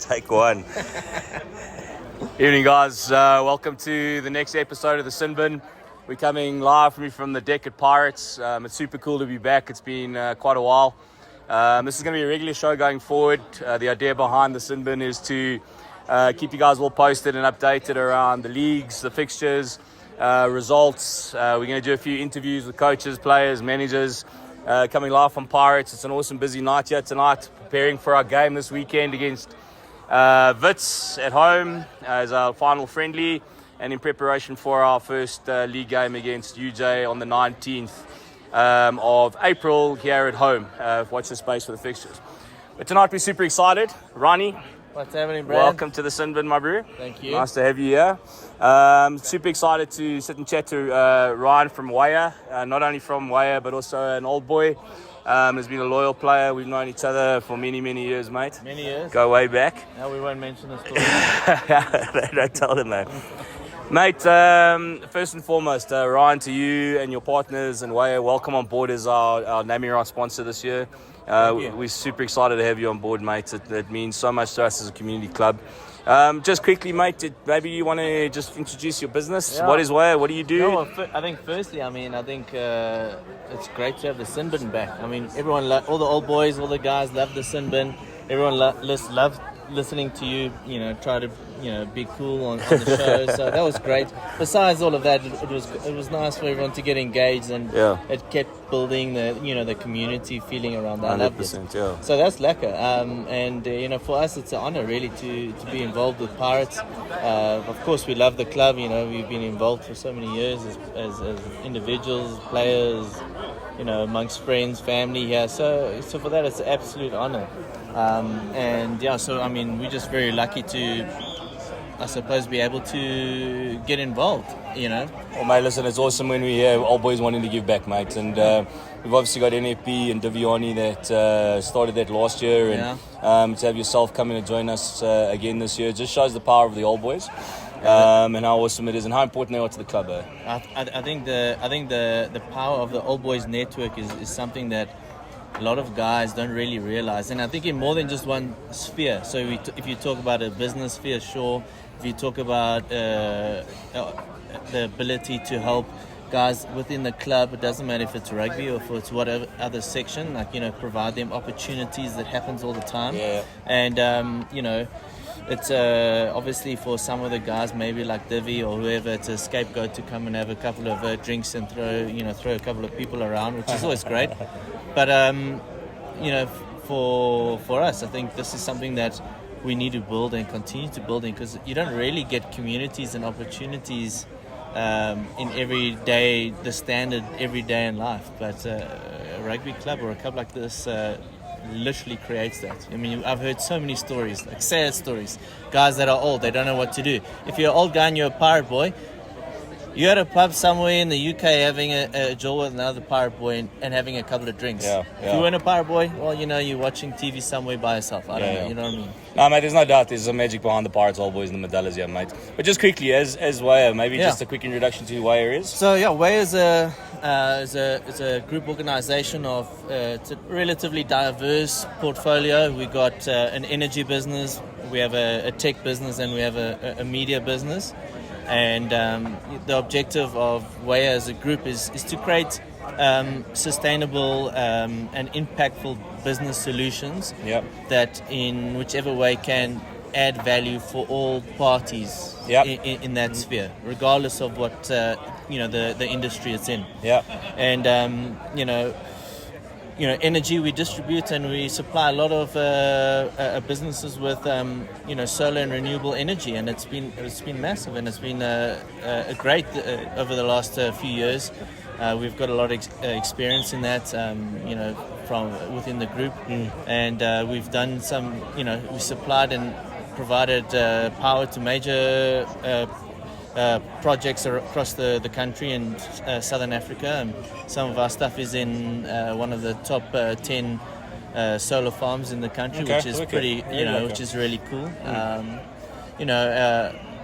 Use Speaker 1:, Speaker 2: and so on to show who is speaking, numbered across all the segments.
Speaker 1: Take one. Evening, guys. Welcome to the next episode of the Sin Bin. We're coming live from the deck at Pirates. It's super cool to be back. It's been quite a while. This is going to be a regular show going forward. The idea behind the Sin Bin is to keep you guys all posted and updated around the leagues, the fixtures, results. We're going to do a few interviews with coaches, players, managers. Coming live from Pirates. It's an awesome busy night here tonight, preparing for our game this weekend against Wits at home as our final friendly, and in preparation for our first league game against UJ on the 19th of April here at home. Watch the space for the fixtures. But tonight we're super excited. Ronnie,
Speaker 2: what's happening, Brad?
Speaker 1: welcome to the Sin Bin, my bro.
Speaker 2: Thank you.
Speaker 1: Nice to have you here. Super excited to sit and chat to Ryan from Waya, not only from Waya but also an old boy. Has been a loyal player. We've known each other for many years, mate.
Speaker 2: Many years.
Speaker 1: Go way back.
Speaker 2: No, we won't mention the story.
Speaker 1: Don't tell them, though. Mate, first and foremost, Ryan, to you and your partners and Waya, welcome on board as our naming rights sponsor this year. We're super excited to have you on board, mate. It means so much to us as a community club. Just quickly, mate, maybe you want to just introduce your business.
Speaker 2: Yeah.
Speaker 1: What is Waya? What do you do?
Speaker 2: No, I think firstly, I think it's great to have the Sin Bin back. I mean, everyone, all the old boys, all the guys love the Sin Bin. Everyone loves listening to you, try to, be cool on the show. So that was great. Besides all of that, it was nice for everyone to get engaged, and it kept building the community feeling around that.
Speaker 1: 100%, yeah.
Speaker 2: So that's lekker. And for us, it's an honor really to be involved with Pirates. Of course, we love the club. We've been involved for so many years as individuals, players, amongst friends, family here. So for that, it's an absolute honor. We're just very lucky to, I suppose, be able to get involved,
Speaker 1: Well, mate, listen, it's awesome when we hear old boys wanting to give back, mate. And we've obviously got NFP and Diviani that started that last year. And to have yourself come in and join us again this year just shows the power of the old boys. And how awesome it is and how important they are to the club.
Speaker 2: I think the power of the old boys network is something that a lot of guys don't really realize, and I think in more than just one sphere. So if you talk about a business sphere, sure. If you talk about the ability to help guys within the club, it doesn't matter if it's rugby or if it's whatever other section, provide them opportunities that happens all the time. And it's obviously for some of the guys, maybe like Divi or whoever, it's a scapegoat to come and have a couple of drinks and throw a couple of people around, which is always great. But for us, I think this is something that we need to build and continue to build in, because you don't really get communities and opportunities in the standard every day in life. But a rugby club or a club like this literally creates that. I mean, I've heard so many stories, like sad stories. Guys that are old, they don't know what to do. If you're an old guy and you're a pirate boy, you're at a pub somewhere in the UK having a jaw with another pirate boy and having a couple of drinks. If you weren't a pirate boy, well, you're watching TV somewhere by yourself. I don't know, you know what I mean?
Speaker 1: No, mate, there's no doubt there's some magic behind the Pirates, old boys, and the Medellas here, mate. But just quickly, as Waya, maybe just a quick introduction to who Waya is.
Speaker 2: So, Waya is a group organisation of it's a relatively diverse portfolio. We got an energy business, we have a tech business, and we have a media business. And the objective of Waya as a group is to create sustainable and impactful business solutions that in whichever way can add value for all parties in that sphere, regardless of what the industry it's in. And energy we distribute and we supply a lot of businesses with solar and renewable energy, and it's been massive, and it's been a great over the last few years. We've got a lot of experience in that, from within the group, and we've done some, we supplied and provided power to major projects across the country in Southern Africa, and some of our stuff is in one of the top 10 solar farms in the country, which is pretty, which is really cool.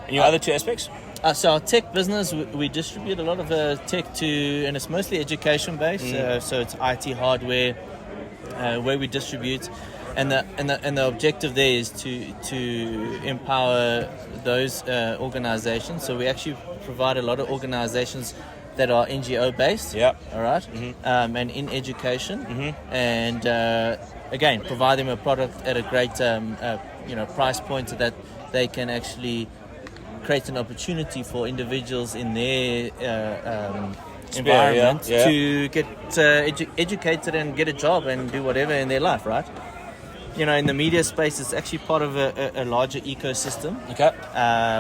Speaker 1: Your other two aspects?
Speaker 2: So our tech business, we distribute a lot of tech to, and it's mostly education based. So it's IT hardware where we distribute. the objective there is to empower those organizations. So we actually provide a lot of organizations that are NGO based.
Speaker 1: Yeah.
Speaker 2: All right. And in education. And again, provide them a product at a great price point so that they can actually create an opportunity for individuals in their environment to get educated and get a job and do whatever in their life, right? In the media space, it's actually part of a larger ecosystem.
Speaker 1: Okay.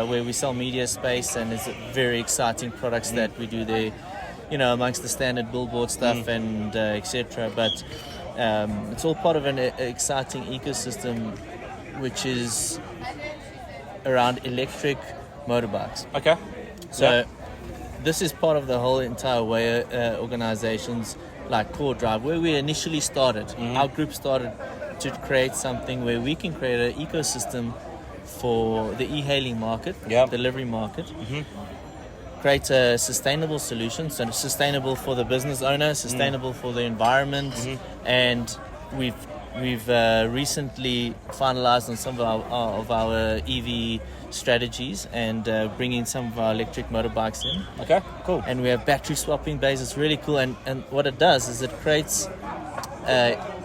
Speaker 2: Where we sell media space, and it's very exciting products that we do there, amongst the standard billboard stuff and etc. But it's all part of an exciting ecosystem, which is around electric motorbikes.
Speaker 1: Okay.
Speaker 2: So this is part of the whole entire way organizations like Core Drive, where we initially started. Our group started to create something where we can create an ecosystem for the e-hailing market, delivery market, create a sustainable solution, so sustainable for the business owner, sustainable for the environment, and we've recently finalized on some of our EV strategies and bringing some of our electric motorbikes in.
Speaker 1: Okay, cool.
Speaker 2: And we have battery swapping bays. It's really cool, and what it does is it creates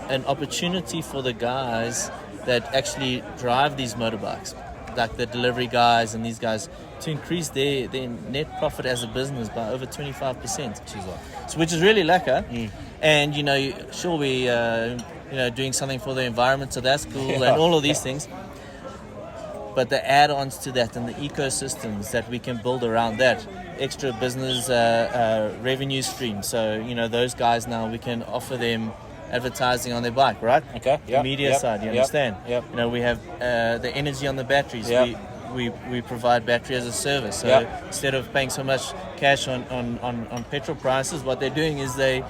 Speaker 2: an opportunity for the guys that actually drive these motorbikes, like the delivery guys and these guys, to increase their net profit as a business by over 25%. So, which is really lekker. And sure, we doing something for the environment, so that's cool, and all of these things. But the add-ons to that and the ecosystems that we can build around that, extra business revenue stream. So those guys now, we can offer them advertising on their bike, right?
Speaker 1: Okay.
Speaker 2: The media side, you understand?
Speaker 1: Yep.
Speaker 2: We have the energy on the batteries. We provide battery as a service. So instead of paying so much cash on petrol prices, what they're doing is they're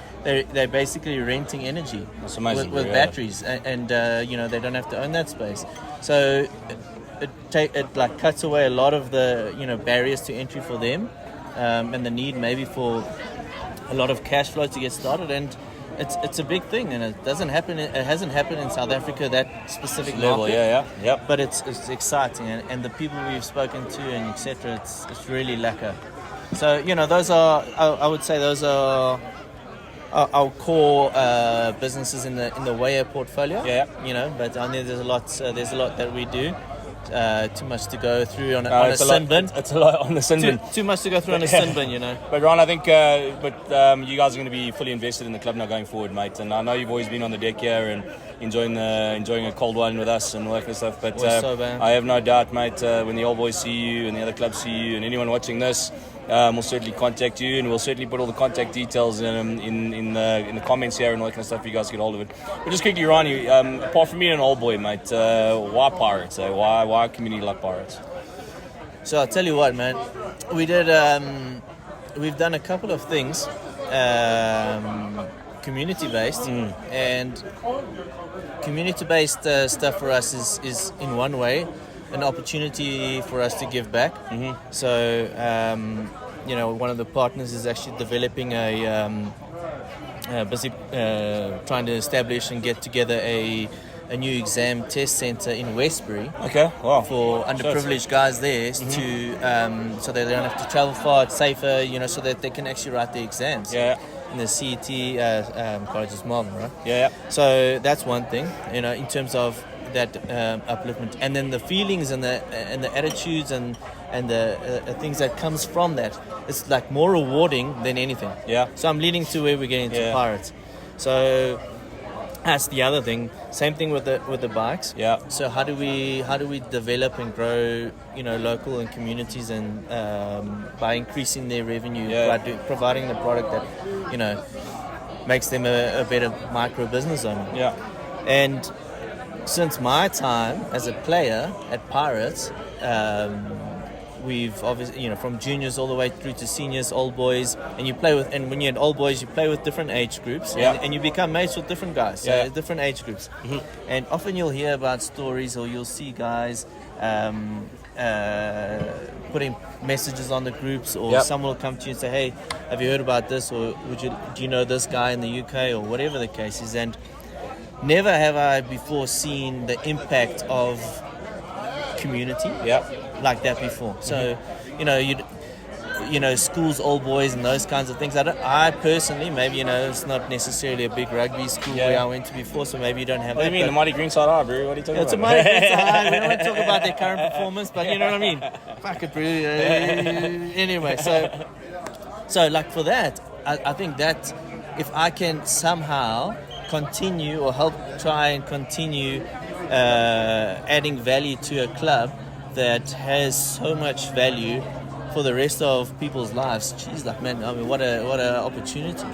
Speaker 2: basically renting energy.
Speaker 1: That's amazing.
Speaker 2: With batteries, and they don't have to own that space. So it cuts away a lot of the barriers to entry for them, and the need maybe for a lot of cash flow to get started. And it's a big thing, and it doesn't happen. It hasn't happened in South Africa, that specific
Speaker 1: level.
Speaker 2: Market. But it's exciting, and the people we've spoken to and etc. It's really lekker. So those are, I would say, those are our core businesses in the Waya portfolio. But on there, there's a lot that we do. Too much to go through on a Sin Bin.
Speaker 1: It's a lot on the Sin Bin.
Speaker 2: Too much to go through on a Sin Bin,
Speaker 1: But Ron, I think you guys are going to be fully invested in the club now going forward, mate. And I know you've always been on the deck here and enjoying a cold one with us and all that kind of stuff. But I have no doubt, mate, when the old boys see you and the other clubs see you and anyone watching this, we'll certainly contact you, and we'll certainly put all the contact details in the comments here and all that kind of stuff for you guys to get hold of it. But just quickly, Ronnie, apart from being an old boy, mate, why Pirates? Why a community like Pirates?
Speaker 2: So I'll tell you what, man. We've done a couple of things community-based, and community-based stuff for us is in one way an opportunity for us to give back. So one of the partners is actually developing trying to establish and get together a new exam test center in Westbury.
Speaker 1: Okay, wow.
Speaker 2: For underprivileged guys there to so they don't have to travel far. It's safer, so that they can actually write the exams. In the CET College of Melbourne, right? So that's one thing, in terms of that upliftment, and then the feelings and the attitudes and the things that comes from that. It's like more rewarding than anything. So I'm leading to where we're getting to Pirates. So that's the other thing. Same thing with the bikes. So how do we develop and grow local and communities, and by increasing their revenue, by providing the product that makes them a better micro business owner. And since my time as a player at Pirates, we've obviously, from juniors all the way through to seniors, old boys, and when you're in old boys, you play with different age groups, and you become mates with different guys, so different age groups. And often you'll hear about stories, or you'll see guys putting messages on the groups, or someone will come to you and say, hey, have you heard about this, or do you know this guy in the UK, or whatever the case is. And never have I before seen the impact of community like that before. So, schools, old boys, and those kinds of things. I personally, maybe, it's not necessarily a big rugby school where I went to before, so maybe you don't have
Speaker 1: What
Speaker 2: that.
Speaker 1: do you mean, the Mighty Greenside High, bro? What are you talking about?
Speaker 2: It's a Mighty Greenside High. We don't want to talk about their current performance, but you know what I mean? Fuck it, bro. Anyway, so like for that, I think that if I can somehow continue or help try and continue adding value to a club that has so much value for the rest of people's lives. Jeez, like, man, I mean, what a opportunity.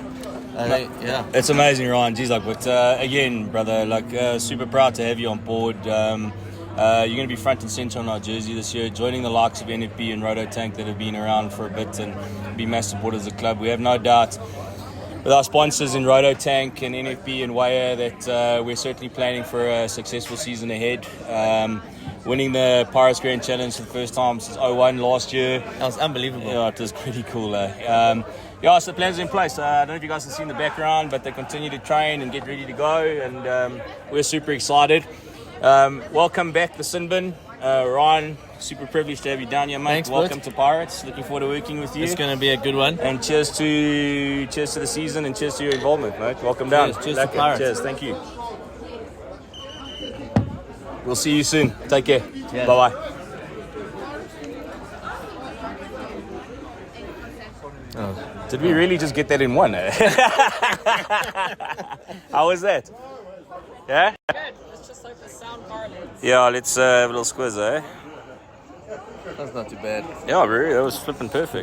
Speaker 1: It's amazing, Ryan. Jeez, like, but again, brother, like, super proud to have you on board. You're going to be front and center on our jersey this year, joining the likes of NFP and Roto Tank that have been around for a bit and be massive supporters of the club. We have no doubt with our sponsors in Roto Tank and NFP and Waya that we're certainly planning for a successful season ahead. Winning the Pirates Grand Challenge for the first time since 2001 last year.
Speaker 2: That was unbelievable.
Speaker 1: Yeah, it was pretty cool. So the plans are in place. I don't know if you guys have seen the background, but they continue to train and get ready to go, and we're super excited. Welcome back to Sin Bin. Ryan, super privileged to have you down here, mate.
Speaker 2: Thanks,
Speaker 1: welcome
Speaker 2: bud.
Speaker 1: to Pirates. Looking forward to working with you.
Speaker 2: It's going to be a good one.
Speaker 1: And cheers to the season and cheers to your involvement, mate. Welcome down.
Speaker 2: Cheers to Pirates.
Speaker 1: Cheers, thank you. We'll see you soon. Take care.
Speaker 2: Yeah.
Speaker 1: Bye-bye.
Speaker 2: Oh.
Speaker 1: Did we really just get that in one? How was that? Yeah?
Speaker 3: Good. It's just like the sound parlance.
Speaker 1: Yeah, let's have a little squiz, eh?
Speaker 2: That's not too bad.
Speaker 1: Yeah, bro, that was flipping perfect.